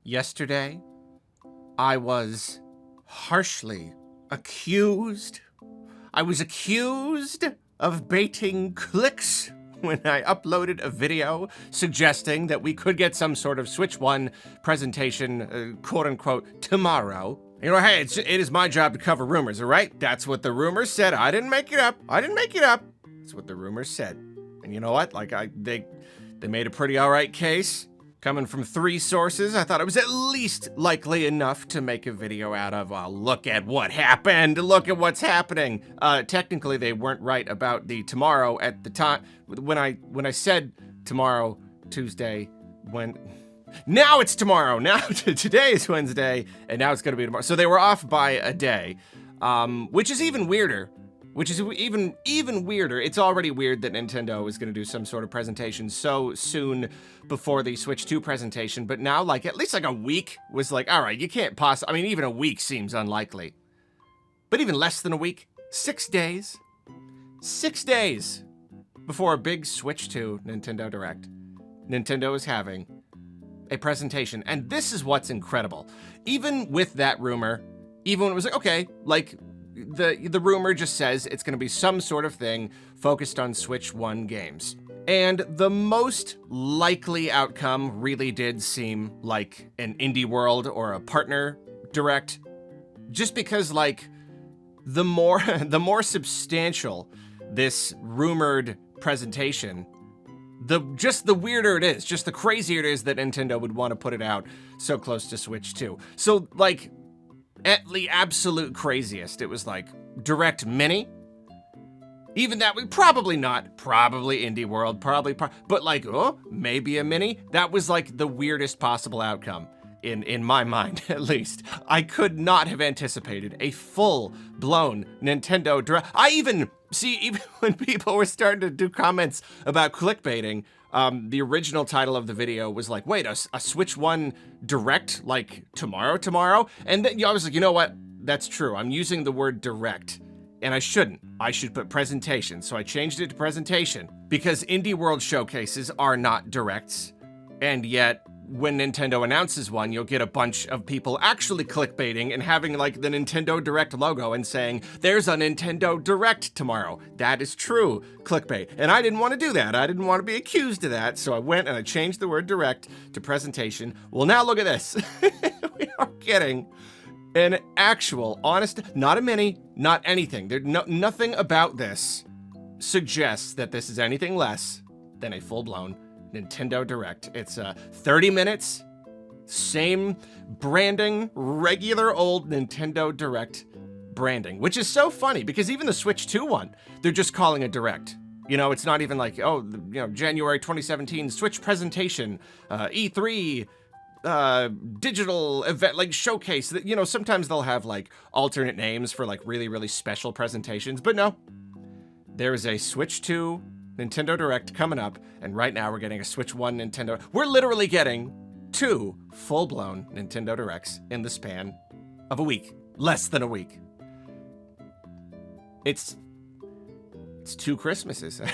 Yesterday, I was harshly accused. I was accused of baiting clicks when I uploaded a video suggesting that we could get some sort of Switch 1 presentation, quote unquote, tomorrow. You know, hey, it is my job to cover rumors, all right? That's what the rumors said. I didn't make it up. That's what the rumors said. And you know what? They made a pretty all right case. Coming from 3 sources, I thought it was at least likely enough to make a video out of. Look at what happened. Look at what's happening. Technically, they weren't right about the tomorrow at the time. When I said tomorrow, Tuesday, now it's tomorrow. Now today is Wednesday, and now it's going to be tomorrow. So they were off by a day, which is even weirder. Even weirder. It's already weird that Nintendo is going to do some sort of presentation so soon before the Switch 2 presentation, but now, at least a week was all right, you can't possibly, I mean, even a week seems unlikely. But even less than a week, 6 days. 6 days before a big Switch 2 Nintendo Direct, Nintendo is having a presentation, and this is what's incredible. Even with that rumor, even when it was okay, the rumor just says it's going to be some sort of thing focused on Switch 1 games. And the most likely outcome really did seem like an Indie World or a partner direct, just because the more substantial this rumored presentation, the weirder it is, just the crazier it is that Nintendo would want to put it out so close to Switch 2. So at the absolute craziest, it was Direct Mini. Even that, probably not. Probably Indie World, but maybe a Mini. That was the weirdest possible outcome in my mind, at least. I could not have anticipated a full-blown Nintendo Direct. even when people were starting to do comments about clickbaiting, the original title of the video was wait, a Switch 1 Direct, tomorrow? And then I was you know what? That's true. I'm using the word direct, and I shouldn't. I should put presentation, so I changed it to presentation, because Indie World showcases are not directs, and yet, when Nintendo announces one, you'll get a bunch of people actually clickbaiting and having the Nintendo Direct logo and saying, there's a Nintendo Direct tomorrow. That is true clickbait. And I didn't want to do that. I didn't want to be accused of that. So I went and I changed the word direct to presentation. Well, now look at this. We are getting an actual, honest, not a mini, not anything. Nothing about this suggests that this is anything less than a full-blown Nintendo Direct. It's 30 minutes, same branding, regular old Nintendo Direct branding, which is so funny because even the Switch 2 one, they're just calling it Direct. You know, it's not even January 2017 Switch presentation, E3, digital event, showcase. That sometimes they'll have alternate names for really, really special presentations, but no. There is a Switch 2 Nintendo Direct coming up, and right now we're getting a Switch 1 Nintendo. We're literally getting 2 full-blown Nintendo Directs in the span of a week. Less than a week. It's 2 Christmases. I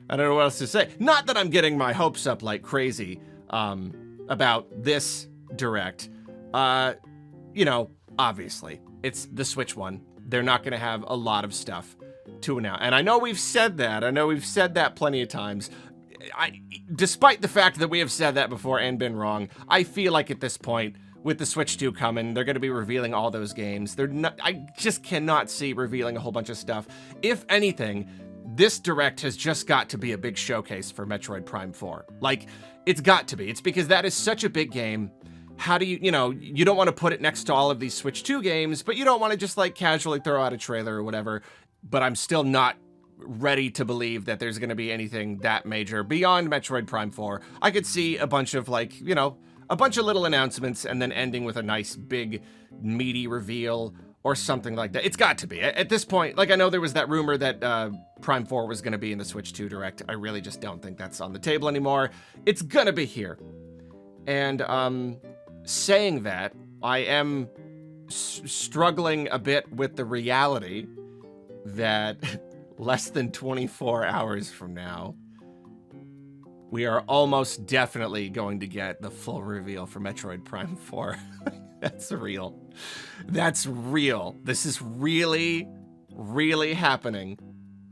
don't know what else to say. Not that I'm getting my hopes up like crazy about this Direct. Obviously, it's the Switch 1. They're not going to have a lot of stuff to announce. And I know we've said that. Plenty of times. Despite the fact that we have said that before and been wrong, I feel like at this point, with the Switch 2 coming, they're going to be revealing all those games. I just cannot see revealing a whole bunch of stuff. If anything, this Direct has just got to be a big showcase for Metroid Prime 4. It's got to be. It's because that is such a big game. How do you don't want to put it next to all of these Switch 2 games, but you don't want to just casually throw out a trailer or whatever. But I'm still not ready to believe that there's going to be anything that major beyond Metroid Prime 4. I could see a bunch of a bunch of little announcements and then ending with a nice big meaty reveal or something like that. It's got to be. At this point, I know there was that rumor that Prime 4 was going to be in the Switch 2 Direct. I really just don't think that's on the table anymore. It's going to be here. And saying that, I am struggling a bit with the reality that less than 24 hours from now, We are almost definitely going to get the full reveal for Metroid Prime 4. That's real. That's real. This is really, really happening.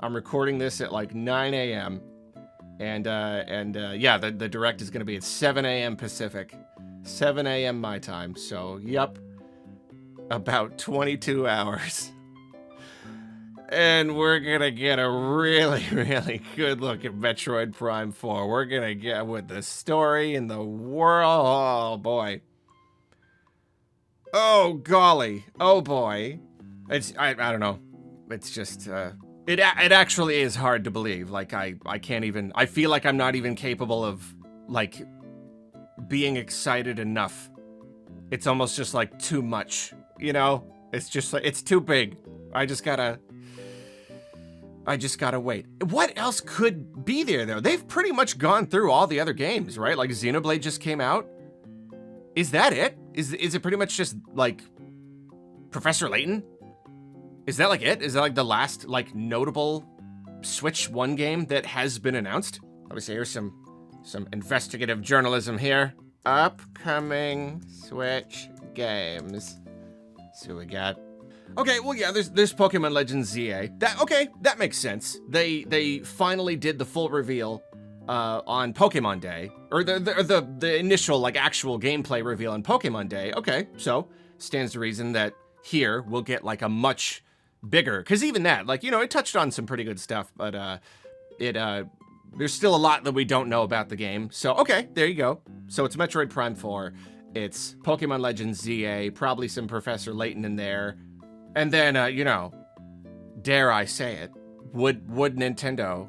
I'm recording this at like 9 a.m. And yeah, the direct is going to be at 7 a.m. Pacific, 7 a.m. my time. So, yep, about 22 hours. And we're going to get a really, really good look at Metroid Prime 4. We're going to get with the story and the world. Oh, boy. Oh, golly. Oh, boy. I don't know. It's just, it actually is hard to believe. Like, I can't even, I feel like I'm not even capable of, like, being excited enough. It's almost just, like, too much, you know? It's just, like, it's too big. I just gotta wait. What else could be there, though? They've pretty much gone through all the other games, right? Like, Xenoblade just came out. Is that it? Is it pretty much just, like, Professor Layton? Is that, like, it? Is that, like, the last, like, notable Switch 1 game that has been announced? Let me see, here's some investigative journalism here. Upcoming Switch games. So we got... Okay, well, yeah, there's Pokemon Legends ZA. That makes sense. They finally did the full reveal on Pokemon Day, or the initial, like, actual gameplay reveal on Pokemon Day. Okay, so stands to reason that here we'll get, like, a much bigger, because even that, like, you know, it touched on some pretty good stuff, but there's still a lot that we don't know about the game. So okay, there you go. So it's Metroid Prime 4. It's Pokemon Legends ZA, probably some Professor Layton in there. And then, you know, dare I say it, would Nintendo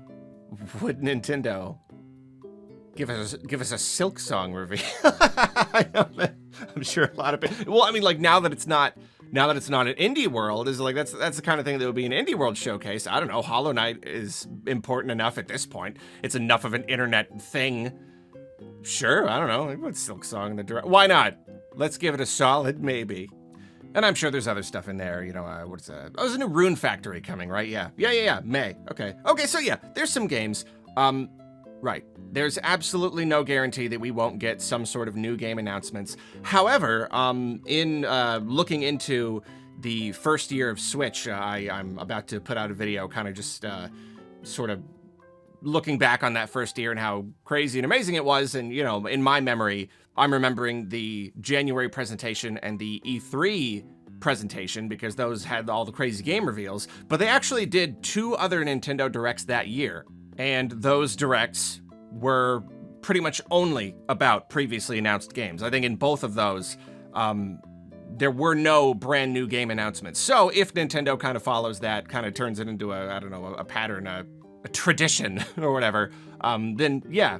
give us a Silk Song reveal? I'm sure a lot of people, well, I mean, like, now that it's not an indie world, is like, that's the kind of thing that would be an indie world showcase. I don't know, Hollow Knight is important enough at this point. It's enough of an internet thing. Sure, I don't know, what's Silk Song in the direct? Why not? Let's give it a solid maybe. And I'm sure there's other stuff in there, you know, what's that? Oh, there's a new Rune Factory coming, right? Yeah, May, okay. Okay, so yeah, there's some games. Right, there's absolutely no guarantee that we won't get some sort of new game announcements. However, in looking into the first year of Switch, I'm about to put out a video kind of just sort of looking back on that first year and how crazy and amazing it was. And, you know, in my memory, I'm remembering the January presentation and the E3 presentation because those had all the crazy game reveals, but they actually did 2 other Nintendo Directs that year. And those Directs were pretty much only about previously announced games. I think in both of those, there were no brand new game announcements. So if Nintendo kind of follows that, kind of turns it into a pattern, a tradition or whatever, then yeah,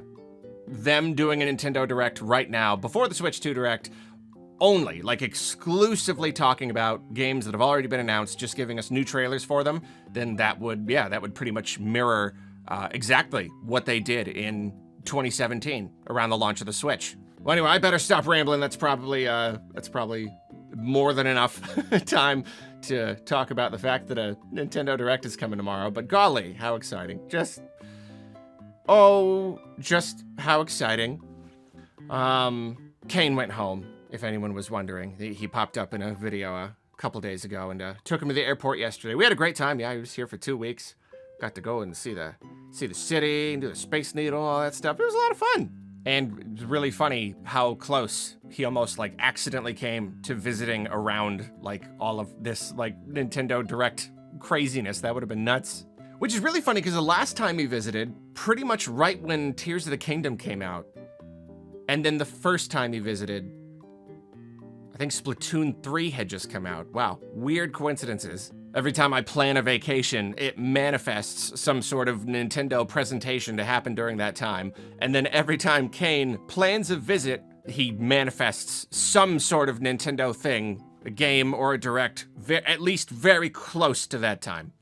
them doing a Nintendo Direct right now, before the Switch 2 Direct, only, like, exclusively talking about games that have already been announced, just giving us new trailers for them, then that would pretty much mirror exactly what they did in 2017 around the launch of the Switch. Well, anyway, I better stop rambling. That's probably more than enough time to talk about the fact that a Nintendo Direct is coming tomorrow. But golly, how exciting! Just how exciting! Kane went home. If anyone was wondering, he popped up in a video a couple days ago, and took him to the airport yesterday. We had a great time. Yeah, he was here for 2 weeks. Got to go and see the city and do the Space Needle, all that stuff. It was a lot of fun. And it was really funny how close he almost, like, accidentally came to visiting around, like, all of this, like, Nintendo Direct craziness. That would have been nuts. Which is really funny because the last time he visited, pretty much right when Tears of the Kingdom came out, and then the first time he visited, I think Splatoon 3 had just come out. Wow, weird coincidences. Every time I plan a vacation, it manifests some sort of Nintendo presentation to happen during that time. And then every time Kane plans a visit, he manifests some sort of Nintendo thing, a game or a Direct, at least very close to that time.